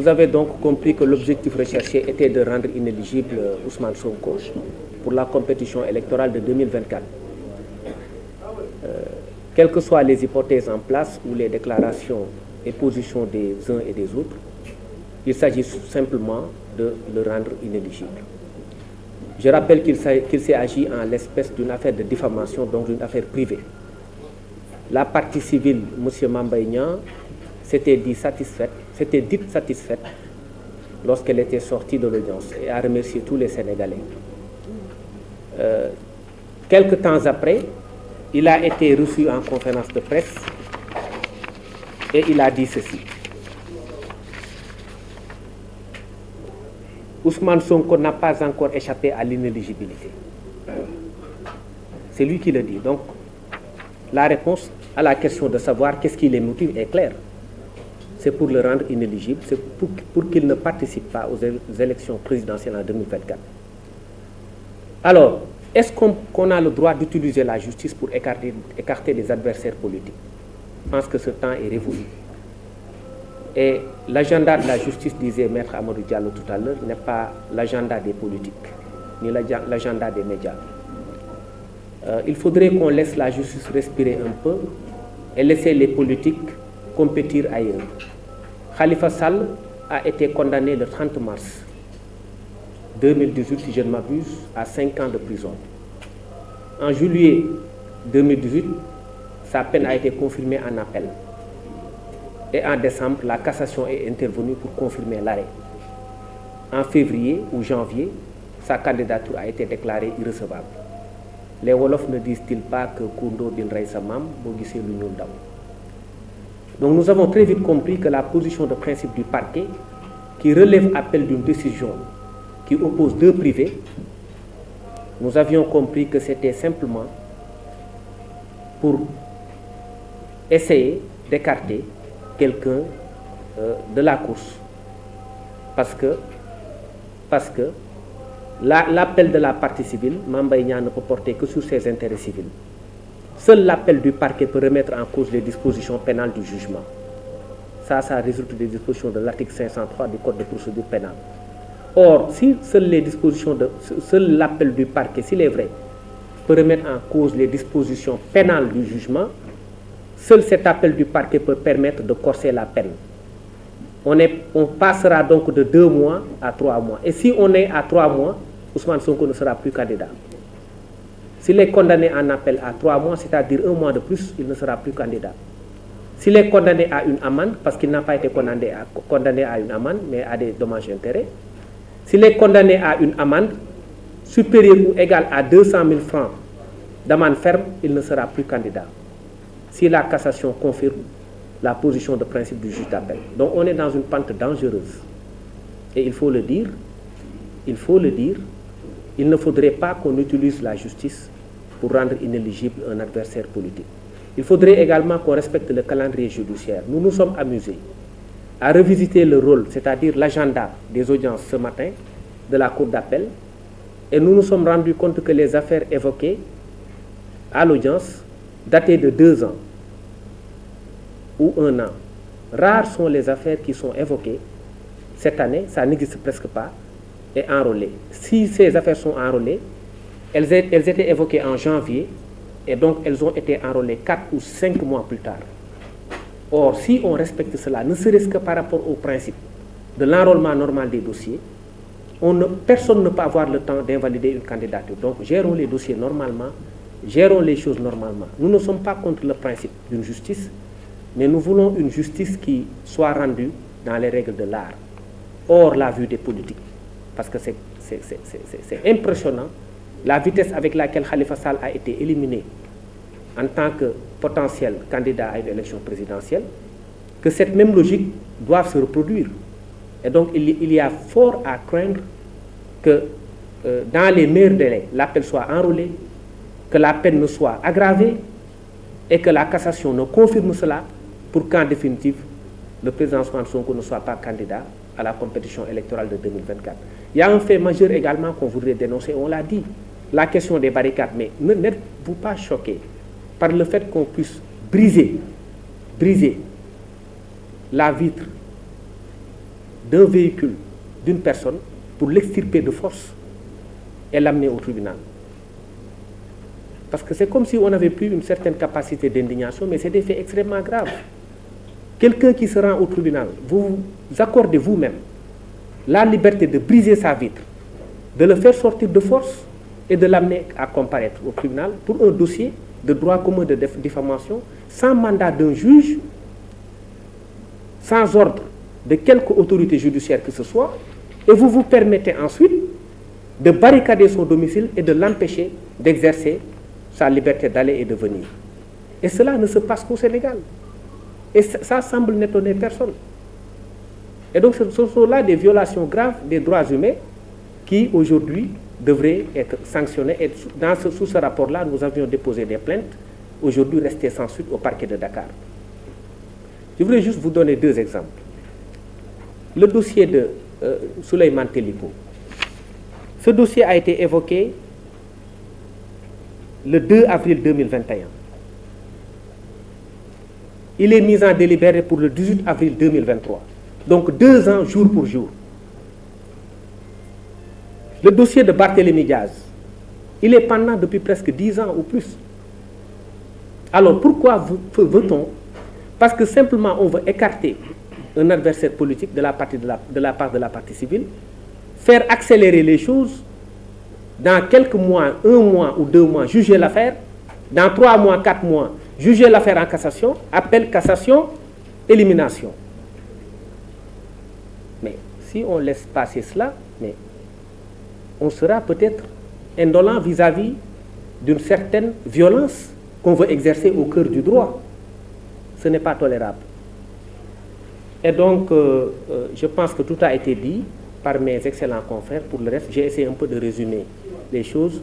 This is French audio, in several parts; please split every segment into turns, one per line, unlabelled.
vous avez donc compris que l'objectif recherché était de rendre inéligible Ousmane Sonko pour la compétition électorale de 2024. Quelles que soient les hypothèses en place ou les déclarations et positions des uns et des autres, il s'agit simplement de le rendre inéligible. Je rappelle qu'il s'est agi en l'espèce d'une affaire de diffamation, donc d'une affaire privée. La partie civile, M. Mambaïnian, s'était dite satisfaite lorsqu'elle était sortie de l'audience et a remercié tous les Sénégalais. Quelque temps après, il a été reçu en conférence de presse et il a dit ceci. Ousmane Sonko n'a pas encore échappé à l'inéligibilité. C'est lui qui le dit. Donc, la réponse à la question de savoir qu'est-ce qui les motive est claire. C'est pour le rendre inéligible, c'est pour qu'il ne participe pas aux élections présidentielles en 2024. Alors, est-ce qu'on a le droit d'utiliser la justice pour écarter les adversaires politiques? Je pense que ce temps est révolu. Et l'agenda de la justice, disait Maître Amadou Diallo tout à l'heure, n'est pas l'agenda des politiques, ni l'agenda des médias. Il faudrait qu'on laisse la justice respirer un peu et laisser les politiques compétir ailleurs. Khalifa Sall a été condamné le 30 mars 2018, si je ne m'abuse, à 5 ans de prison. En juillet 2018, sa peine a été confirmée en appel. Et en décembre, la cassation est intervenue pour confirmer l'arrêt. En février ou janvier, sa candidature a été déclarée irrecevable. Les Wolofs ne disent-ils pas que Kundo bin Rey Samam, Bogissé l'Union Daw. Donc nous avons très vite compris que la position de principe du parquet, qui relève appel d'une décision qui oppose deux privés, nous avions compris que c'était simplement pour essayer d'écarter quelqu'un de la course. Parce que l'appel de la partie civile, Mambaïnia ne peut porter que sur ses intérêts civils. Seul l'appel du parquet peut remettre en cause les dispositions pénales du jugement. Ça résulte des dispositions de l'article 503 du Code de procédure pénale. Or, si seul l'appel du parquet, s'il est vrai, peut remettre en cause les dispositions pénales du jugement, seul cet appel du parquet peut permettre de corser la peine. On passera donc de 2 mois à 3 mois. Et si on est à 3 mois, Ousmane Sonko ne sera plus candidat. S'il est condamné en appel à 3 mois, c'est-à-dire 1 mois de plus, il ne sera plus candidat. S'il est condamné à une amende, parce qu'il n'a pas été condamné à une amende, mais à des dommages et intérêts, s'il est condamné à une amende supérieure ou égale à 200 000 francs d'amende ferme, il ne sera plus candidat. Si la cassation confirme la position de principe du juge d'appel. Donc on est dans une pente dangereuse. Et il faut le dire, il ne faudrait pas qu'on utilise la justice pour rendre inéligible un adversaire politique. Il faudrait également qu'on respecte le calendrier judiciaire. Nous nous sommes amusés à revisiter le rôle, c'est-à-dire l'agenda des audiences ce matin de la Cour d'appel, et nous nous sommes rendus compte que les affaires évoquées à l'audience dataient de 2 ans ou 1 an. Rares sont les affaires qui sont évoquées cette année, ça n'existe presque pas, et enrôlées. Si ces affaires sont enrôlées, elles étaient évoquées en janvier, et donc elles ont été enrôlées 4 ou 5 mois plus tard. Or, si on respecte cela, ne serait-ce que par rapport au principe de l'enrôlement normal des dossiers, personne ne peut avoir le temps d'invalider une candidature. Donc, gérons les dossiers normalement, gérons les choses normalement. Nous ne sommes pas contre le principe d'une justice, mais nous voulons une justice qui soit rendue dans les règles de l'art, hors la vue des politiques. Parce que c'est impressionnant la vitesse avec laquelle Khalifa Sall a été éliminé en tant que potentiel candidat à une élection présidentielle, que cette même logique doit se reproduire. Et donc il y a fort à craindre que dans les meilleurs délais, l'appel soit enrôlé, que la peine ne soit aggravée et que la cassation ne confirme cela pour qu'en définitive, le président Ousmane Sonko ne soit pas candidat à la compétition électorale de 2024. Il y a un fait majeur également qu'on voudrait dénoncer, on l'a dit, la question des barricades, mais n'êtes-vous pas choqué par le fait qu'on puisse briser la vitre d'un véhicule d'une personne pour l'extirper de force et l'amener au tribunal. Parce que c'est comme si on avait plus une certaine capacité d'indignation, mais c'est des faits extrêmement graves. Quelqu'un qui se rend au tribunal, vous accordez vous-même la liberté de briser sa vitre, de le faire sortir de force et de l'amener à comparaître au tribunal pour un dossier de droit commun de diffamation, sans mandat d'un juge, sans ordre de quelque autorité judiciaire que ce soit, et vous vous permettez ensuite de barricader son domicile et de l'empêcher d'exercer sa liberté d'aller et de venir. Et cela ne se passe qu'au Sénégal. Et ça semble n'étonner personne. Et donc ce sont là des violations graves des droits humains qui aujourd'hui devraient être sanctionnées. Et sous ce rapport-là, nous avions déposé des plaintes, aujourd'hui restées sans suite au parquet de Dakar. Je voudrais juste vous donner deux exemples. Le dossier de Souleymane Teliko. Ce dossier a été évoqué le 2 avril 2021. Il est mis en délibéré pour le 18 avril 2023. Donc 2 ans, jour pour jour. Le dossier de Barthélémy Diaz, il est pendant depuis presque 10 ans ou plus. Alors pourquoi veut-on? Parce que simplement on veut écarter un adversaire politique de la part de la partie civile, faire accélérer les choses, dans quelques mois, 1 mois ou 2 mois, juger l'affaire, dans 3 mois, 4 mois, juger l'affaire en cassation, appel, cassation, élimination. Mais si on laisse passer cela, mais on sera peut-être indolent vis-à-vis d'une certaine violence qu'on veut exercer au cœur du droit. Ce n'est pas tolérable. Et donc, je pense que tout a été dit par mes excellents confrères. Pour le reste, j'ai essayé un peu de résumer les choses.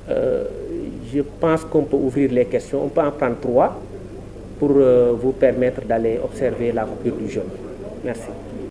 Je pense qu'on peut ouvrir les questions. On peut en prendre 3 pour vous permettre d'aller observer la coupure du jeûne. Merci.